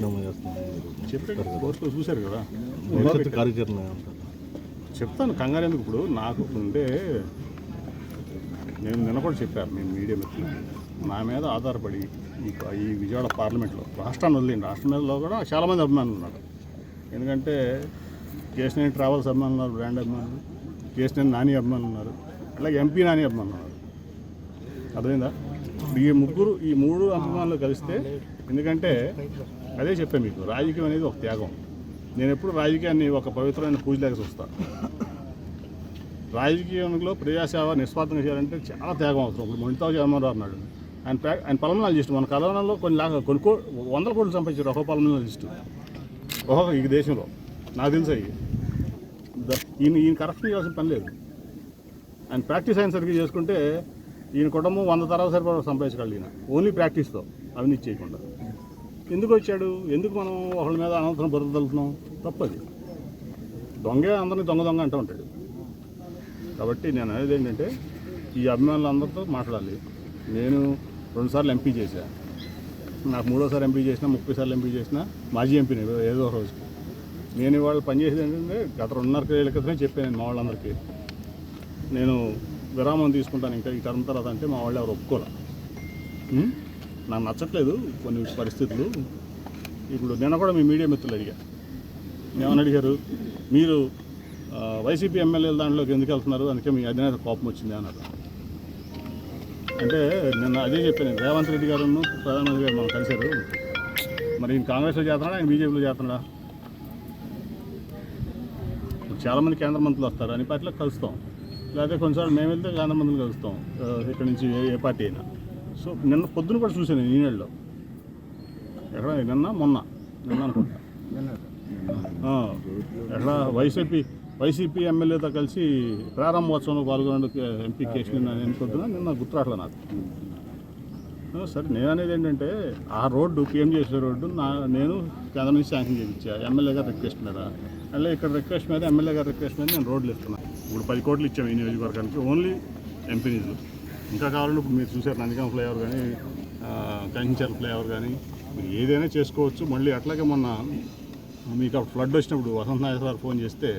రాజీనామా చేస్తున్నాను చెప్పారు కోర్సులో చూశారు కదా భవిష్యత్తు కార్యాచరణ చెప్తాను కంగారు ఎందుకు. ఇప్పుడు నాకు ఉంటే నేను నిన్న కూడా చెప్పాను, నేను మీడియా మిత్రులు నా మీద ఆధారపడి ఈ విజయవాడ పార్లమెంట్లో రాష్ట్రాన్ని వదిలేండి, రాష్ట్రం మీదలో కూడా చాలామంది అభిమానులు ఉన్నారు. ఎందుకంటే కేశినేని ట్రావెల్స్ అభిమానులు ఉన్నారు, బ్రాండ్ అభిమానులు, కేశినేని నాని అభిమానులు ఉన్నారు, అలాగే ఎంపీ నాని అభిమానులు ఉన్నారు. అర్థమైందా? ఈ మూడు అభిమానులు కలిస్తే, ఎందుకంటే అదే చెప్పాను మీకు, రాజకీయం అనేది ఒక త్యాగం. నేను ఎప్పుడు రాజకీయాన్ని ఒక పవిత్రమైన పూజలాగా చూస్తాను. రాజకీయంలో ప్రజాసేవ నిస్వార్థంగా చేయాలంటే చాలా త్యాగం అవసరం. ఇప్పుడు మొండితో జగన్మోహన్ అన్నాడు, ఆయన పల్మనాలజిస్ట్. మన కరోనాలో కొన్ని వందల కోట్లు సంపాదించారు ఒక పల్మనాలజిస్టు ఈ దేశంలో. నాకు తెలుసు ఈయన కరప్షన్ చేయాల్సిన పని లేదు. ఆయన ప్రాక్టీస్ అయిన సరిగ్గా చేసుకుంటే ఈయన కుటుంబం 100 తరాల సరిపడా సంపాదించగలడు. ఈయన ఓన్లీ ప్రాక్టీస్తో అవినీతి చేయకుండా. ఎందుకు వచ్చాడు? ఎందుకు మనం ఒకళ్ళ మీద అనంతరం బతుకుతున్నాం? తప్పది. దొంగే అందరినీ దొంగ అంటూ ఉంటాడు. కాబట్టి నేను అనేది ఏంటంటే ఈ అభిమానులందరితో మాట్లాడాలి. నేను 2 సార్లు ఎంపీ చేశా, నాకు 3వ సారి ఎంపీ చేసినా, 30 సార్లు ఎంపీ చేసినా మాజీ ఎంపీని ఏదో రోజు. నేను ఇవాళ పనిచేసేది ఏంటంటే గత 2.5 ఏళ్ళ క్రితమే చెప్పాను మా వాళ్ళందరికీ, నేను విరామం తీసుకుంటాను ఇంకా ఈ టర్మ్ తర్వాత. అంటే మా వాళ్ళు ఎవరు ఒప్పుకోలే. నాకు నచ్చట్లేదు కొన్ని పరిస్థితులు. ఇప్పుడు నేను కూడా మీ మీడియా మిత్రులు అడిగా, ఏమని అడిగారు, మీరు వైసీపీ ఎమ్మెల్యేల దాంట్లోకి ఎందుకు వెళ్తున్నారు, అందుకే మీ అధినేత కోపం వచ్చింది అన్నారు. అంటే నిన్న అదే చెప్పాను, రేవంత్ రెడ్డి గారును ప్రధానమంత్రి గారు మనం కలిశారు, మరి ఈయన కాంగ్రెస్లో చేస్తున్నాడా, ఆయన బీజేపీలో చేస్తున్నాడా? చాలామంది కేంద్ర మంత్రులు వస్తారు, అన్ని పార్టీలకు కలుస్తాం, లేకపోతే కొన్నిసార్లు మేము వెళ్తే కేంద్ర మంత్రులు కలుస్తాం, ఇక్కడ నుంచి ఏ పార్టీ అయినా. సో నిన్న పొద్దున కూడా చూశాను ఈ నెలలో, ఎక్కడ మొన్న అనుకుంటా, ఎక్కడ వైసీపీ ఎమ్మెల్యేతో కలిసి ప్రారంభోత్సవంలో పాల్గొనే ఎంపీ కేశినేని అని అనుకుంటున్నా. నిన్న గుర్తురాట్లే నాకు. సరే, నేను అనేది ఏంటంటే ఆ రోడ్డు PMGSY రోడ్డు నేను కేంద్రం నుంచి శాంక్షన్ చేయించా ఎమ్మెల్యే గారి రిక్వెస్ట్ మీద. అలాగే ఇక్కడ రిక్వెస్ట్ మీద, ఎమ్మెల్యే గారి రిక్వెస్ట్ మీద నేను రోడ్లు ఇస్తున్నాను. ఇప్పుడు 10 కోట్లు ఇచ్చాము ఈ నియోజకవర్గానికి, ఓన్లీ ఎంపీ నిధులు. ఇంకా కావాలంటే ఇప్పుడు మీరు చూసారు నందిగామ ఫ్లైఓవర్ కానీ, కంకించర్ల ఫ్లైఓవర్ కానీ, మీరు ఏదైనా చేసుకోవచ్చు. మళ్ళీ అట్లాగే మొన్న మీకు అప్పుడు ఫ్లడ్ వచ్చినప్పుడు వసంత నాయక్ గారు ఫోన్ చేస్తే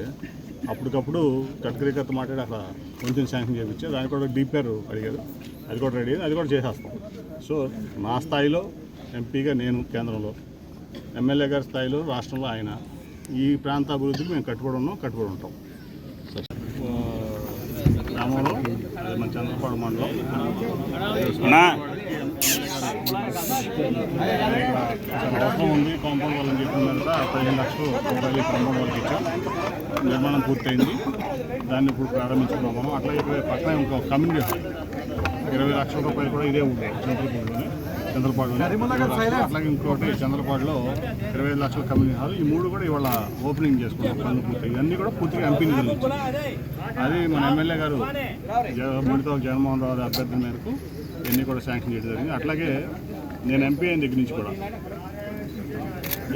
అప్పటికప్పుడు గడ్కరీ గారితో మాట్లాడి అక్కడ కొంచెం శాంక్షన్ చేయించారు. దానికి కూడా DPR అడిగారు, అది కూడా రెడీ అయింది, అది కూడా చేసేస్తాం. సో నా స్థాయిలో ఎంపీగా నేను కేంద్రంలో, ఎమ్మెల్యే గారి స్థాయిలో రాష్ట్రంలో ఆయన, ఈ ప్రాంత అభివృద్ధికి మేము కట్టుబడి ఉంటాం. గ్రామంలో మన చంద్రపాడు మండలం అవసరం ఉంది కాంపౌండ్ వాళ్ళని చెప్పినంత 15 లక్షలు రూపాయలు కాంపౌండ్ వాళ్ళకి ఇచ్చాం. నిర్మాణం పూర్తయింది, దాన్ని ఇప్పుడు ప్రారంభించుకున్నాం మనం. అట్లాగే పక్కన ఇంకో కమ్యూనిటీ హాల్ 20 లక్షల రూపాయలు కూడా ఇదే ఉంది చంద్రపాడులోనే. అట్లాగే ఇంకోటి చంద్రపాడులో 25 లక్షల కమ్యూనిటీ హాల్. ఈ 3 కూడా ఇవాళ ఓపెనింగ్ చేసుకున్నాం, పనులు పూర్తి. ఇవన్నీ కూడా పూర్తిగా ఎంపీ నిధులు నుంచి. అది మన ఎమ్మెల్యే గారు మొండితో జగన్మోహన్ రావు అభ్యర్థి మేరకు ఇవన్నీ కూడా శాంక్షన్ చేయడం జరిగింది. అట్లాగే నేను ఎంపీ అయిన దగ్గర నుంచి కూడా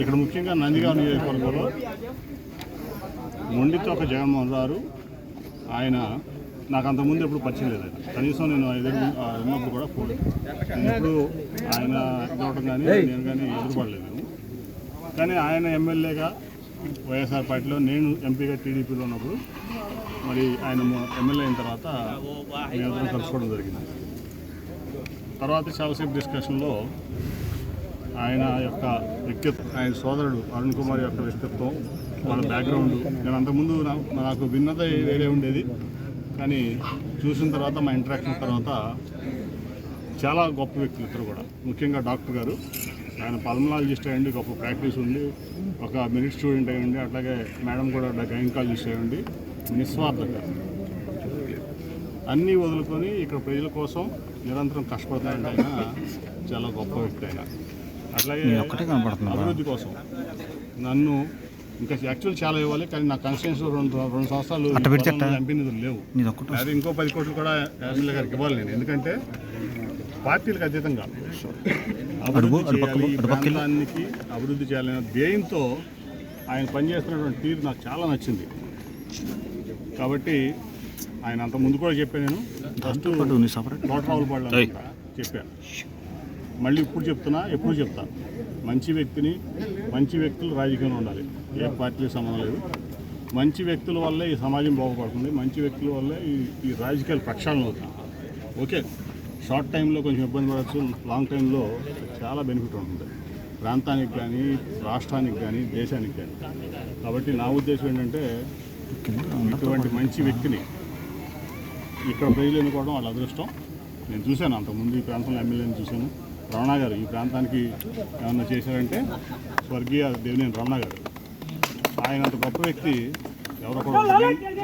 ఇక్కడ ముఖ్యంగా నందిగామ నియోజకవర్గంలో మొండితో ఒక జగన్మోహన్ రావు, ఆయన నాకు అంతకుముందు ఎప్పుడు పరిచయం లేదు. కనీసం నేను ఉన్నప్పుడు కూడా ఫోన్ ఎప్పుడు ఆయన ఇవ్వటం కానీ నేను కానీ ఎదురుపడలేదు. కానీ ఆయన ఎమ్మెల్యేగా వైఎస్ఆర్ పార్టీలో, నేను ఎంపీగా టీడీపీలో ఉన్నప్పుడు, మరి ఆయన ఎమ్మెల్యే అయిన తర్వాత మేమందరం కలుసుకోవడం జరిగింది. తర్వాత చాలాసేపు డిస్కషన్లో ఆయన యొక్క వ్యక్తిత్వం, ఆయన సోదరుడు అరుణ్ కుమార్ యొక్క వ్యక్తిత్వం, వాళ్ళ బ్యాక్గ్రౌండ్, నేను అంతకుముందు నాకు భిన్నత వేరే ఉండేది. కానీ చూసిన తర్వాత, మా ఇంటరాక్షన్ తర్వాత చాలా గొప్ప వ్యక్తులు ఇద్దరు కూడా. ముఖ్యంగా డాక్టర్ గారు, ఆయన పల్మనాలజిస్ట్ అయ్యండి, గొప్ప ప్రాక్టీస్ ఉండి, ఒక మెరిట్ స్టూడెంట్ అయ్యండి. అట్లాగే మేడం కూడా గైనకాలజిస్ట్ అయ్యండి. నిస్వార్థంగా అన్నీ వదులుకొని ఇక్కడ ప్రజల కోసం నిరంతరం కష్టపడతాయంటే ఆయన చాలా గొప్ప వ్యక్తి. ఆయన అట్లాగే అభివృద్ధి కోసం నన్ను ఇంకా యాక్చువల్ చాలా ఇవ్వాలి, కానీ నా కాన్స్టిట్యూన్సీలో 2 సంవత్సరాలు ఎంపీ నిధులు లేవు. అది ఇంకో 10 కోట్లు కూడా ఎమ్మెల్యే గారికి ఇవ్వాలి నేను. ఎందుకంటే పార్టీలకు అతీతంగా ప్రాంతానికి అభివృద్ధి చేయాలనే ధ్యేయంతో ఆయన పనిచేస్తున్నటువంటి తీరు నాకు చాలా నచ్చింది. కాబట్టి ఆయన అంత ముందు కూడా చెప్పాను, నేను ఫస్ట్ తోటరావులపాడులో చెప్పాను, మళ్ళీ ఇప్పుడు చెప్తున్నా, ఎప్పుడు చెప్తాను. మంచి వ్యక్తిని, మంచి వ్యక్తులు రాజకీయంలో ఉండాలి, ఏ పార్టీకి సంబంధం లేదు. మంచి వ్యక్తుల వల్లే ఈ సమాజం బాగుపడుతుంది, మంచి వ్యక్తుల వల్లే ఈ రాజకీయాలు ప్రక్షాళన అవుతుంది. ఓకే, షార్ట్ టైంలో కొంచెం ఇబ్బంది పడవచ్చు, లాంగ్ టైంలో చాలా బెనిఫిట్ ఉంటుంది ప్రాంతానికి కానీ, రాష్ట్రానికి కానీ, దేశానికి కానీ. కాబట్టి నా ఉద్దేశం ఏంటంటే ఇటువంటి మంచి వ్యక్తిని ఇక్కడ ప్రజలు ఎన్నుకోవడం వాళ్ళ అదృష్టం. నేను చూశాను అంతకుముందు ఈ ప్రాంతంలో ఎమ్మెల్యేని చూశాను. రమణ గారు ఈ ప్రాంతానికి ఏమన్నా చేశారంటే స్వర్గీయ దేవినేని రమణ గారు. ఆయన అంత గొప్ప వ్యక్తి ఎవరో కూడా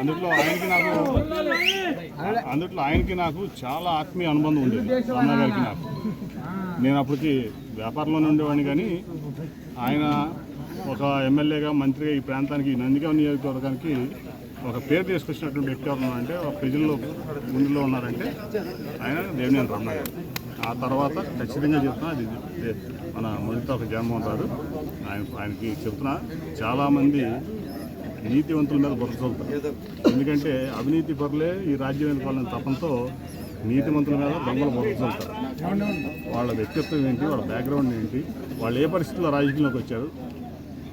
అందుట్లో ఆయనకి నాకు చాలా ఆత్మీయ అనుబంధం ఉండేది. రమణ గారికి నాకు, నేను అప్పటికి వ్యాపారంలోనే ఉండేవాడిని, కానీ ఆయన ఒక ఎమ్మెల్యేగా, మంత్రిగా ఈ ప్రాంతానికి, నందిగామ నియోజకవర్గానికి ఒక పేరు తీసుకొచ్చినటువంటి వ్యక్తి ఎవరు ఉన్నారంటే, ఒక ప్రజల్లో ముందులో ఉన్నారంటే ఆయన దేవినేని రమణ గారు. ఆ తర్వాత ఖచ్చితంగా చెప్తున్నా, అది మన మొదటితో ఒక జగన్మోహన్ రావు ఆయనకి చెప్తున్నా, చాలామంది నీతివంతుల మీద బుర్ర చదువుతారు. ఎందుకంటే అవినీతి పరులే ఈ రాజ్యం ఎన్నుకోవాలని తపంతో నీతివంతుల మీద దొంగలు బుర్ర చదువుతారు. వాళ్ళ వ్యక్తిత్వం ఏంటి, వాళ్ళ బ్యాక్గ్రౌండ్ ఏంటి, వాళ్ళు ఏ పరిస్థితుల్లో రాజకీయంలోకి వచ్చారు,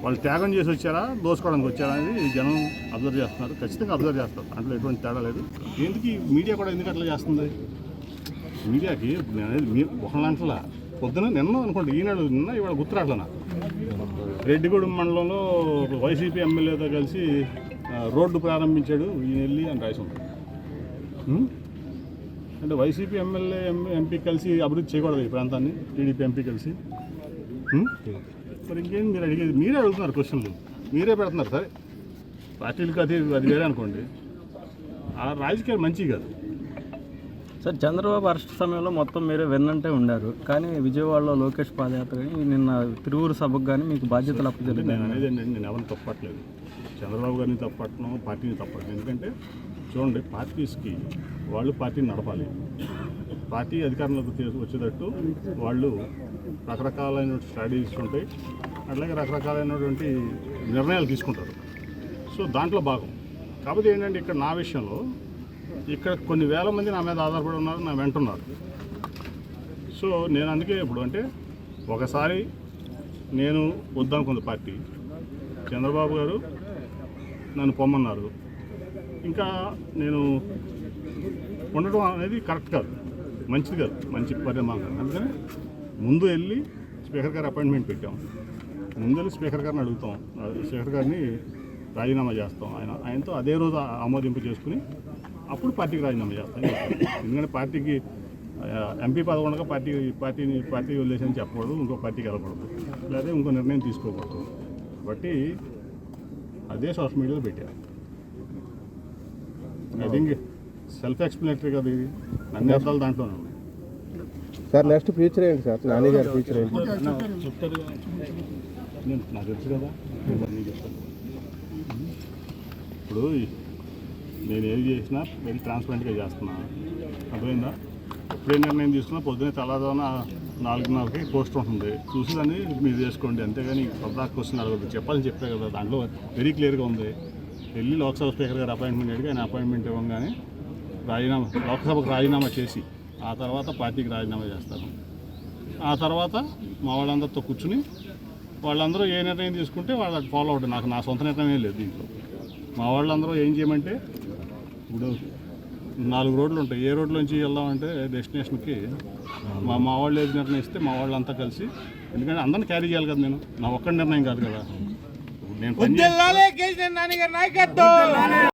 వాళ్ళు త్యాగం చేసి వచ్చారా, దోసుకోవడానికి వచ్చారా అనేది జనం అబ్జర్వ్ చేస్తున్నారు. ఖచ్చితంగా అబ్జర్వ్ చేస్తారు, దాంట్లో ఎటువంటి తేడా లేదు. ఎందుకు మీడియా కూడా ఎందుకు అట్లా చేస్తుంది? మీడియాకి నేను ఒకళ్ళంటలా పొద్దున నిన్న అనుకోండి, ఈనాడు నిన్న ఇవాళ గుర్తురాట్లనా, రెడ్డిగూడెం మండలంలో వైసీపీ ఎమ్మెల్యేతో కలిసి రోడ్డు ప్రారంభించాడు ఈయన వెళ్ళి అని రాసి ఉంటుంది. అంటే వైసీపీ ఎమ్మెల్యే ఎంపీ కలిసి అభివృద్ధి చేయకూడదు ఈ ప్రాంతాన్ని, టీడీపీ ఎంపీ కలిసి. మరి ఇంకేం మీరు అడిగేది? మీరే అడుగుతున్నారు క్వశ్చన్లు, మీరే పెడుతున్నారు. సరే, పార్టీలకు అది వేరే అనుకోండి, ఆ రాజకీయాలు మంచివి కాదు. సార్, చంద్రబాబు అరెస్ట్ సమయంలో మొత్తం మీరే వెన్నంటే ఉండారు, కానీ విజయవాడలో లోకేష్ పాదయాత్ర కానీ, నిన్న తిరువురు సభకు కానీ మీకు బాధ్యతలు అప్పచెప్పారు. నేను అనేది ఏంటంటే, నేను ఎవరిని తప్పట్లేదు, చంద్రబాబు గారిని తప్పట్టను, పార్టీని తప్పట్లేదు. ఎందుకంటే చూడండి, పార్టీస్కి వాళ్ళు పార్టీని నడపాలి, పార్టీ అధికారంలోకి వచ్చేటట్టు వాళ్ళు రకరకాలైన స్ట్రాటజీస్ ఉంటాయి, అట్లాగే రకరకాలైనటువంటి నిర్ణయాలు తీసుకుంటారు. సో దాంట్లో భాగం. కాకపోతే ఏంటంటే ఇక్కడ నా విషయంలో ఇక్కడ కొన్ని వేల మంది నా మీద ఆధారపడి ఉన్నారు, నా వెంటున్నారు. సో నేను అందుకే ఇప్పుడు అంటే ఒకసారి నేను వద్దనుకుంది పార్టీ, చంద్రబాబు గారు నన్ను పొమ్మన్నారు, ఇంకా నేను ఉండటం అనేది కరెక్ట్ కాదు, మంచిది కాదు, మంచి పరిణామం. అందుకని ముందు వెళ్ళి స్పీకర్ గారి అపాయింట్మెంట్ పెట్టాం, ముందు వెళ్ళి స్పీకర్ గారిని అడుగుతాం, స్పీకర్ గారిని రాజీనామా చేస్తాం, ఆయనతో అదే రోజు ఆమోదింపు చేసుకుని అప్పుడు పార్టీకి రాజీనామా చేస్తాం. ఎందుకంటే పార్టీకి ఎంపీ పదవి ఉండగా పార్టీ వదిలేసని చెప్పకూడదు, ఇంకో పార్టీకి వెళ్ళకూడదు, లేదా ఇంకో నిర్ణయం తీసుకోకూడదు. కాబట్టి అదే సోషల్ మీడియాలో పెట్టారు. ఐ థింక్ సెల్ఫ్ ఎక్స్ప్లెనేటరీ కదా ఇది, అన్ని అర్థాలు దాంట్లోనే ఉన్నాయి. సార్ నెక్స్ట్ ఫ్యూచర్ ఏంటి సార్? నాని గారి ఫ్యూచర్ ఏంటి చెప్తారు? నేను నాకు తెలుసు కదా, నేను చెప్తాను. ఇప్పుడు నేను ఏది చేసినా వెరీ ట్రాన్స్పరెంట్గా చేస్తున్నా, అర్థమైందా? ఎప్పుడే నిర్ణయం తీసుకున్నా పొద్దున్నే తెల్లవారున 4:30కి పోస్ట్ ఉంటుంది, చూసి దాన్ని మీరు చేసుకోండి, అంతేగాని పద్దాక క్వశ్చన్ అడగదు. చెప్పాలని చెప్పే కదా, దాంట్లో వెరీ క్లియర్గా ఉంది. వెళ్ళి లోక్సభ స్పీకర్ గారు అపాయింట్మెంట్ అడిగి ఆయన అపాయింట్మెంట్ ఇవ్వగానే లోక్సభకు రాజీనామా చేసి ఆ తర్వాత పార్టీకి రాజీనామా చేస్తాను. ఆ తర్వాత మా వాళ్ళందరితో కూర్చుని వాళ్ళందరూ ఏ నిర్ణయం తీసుకుంటే వాళ్ళకి ఫాలో అవుతుంది. నా సొంత నిర్ణయం లేదు దీంట్లో. మా వాళ్ళందరూ ఏం చేయమంటే, ఇప్పుడు 4 రోడ్లు ఉంటాయి, ఏ రోడ్లోంచి వెళ్దామంటే డెస్టినేషన్కి మా వాళ్ళు ఏది నిర్ణయిస్తే మా వాళ్ళంతా కలిసి, ఎందుకంటే అందరిని క్యారీ చేయాలి కదా, నేను నా ఒక్క నిర్ణయం కాదు కదా. నేను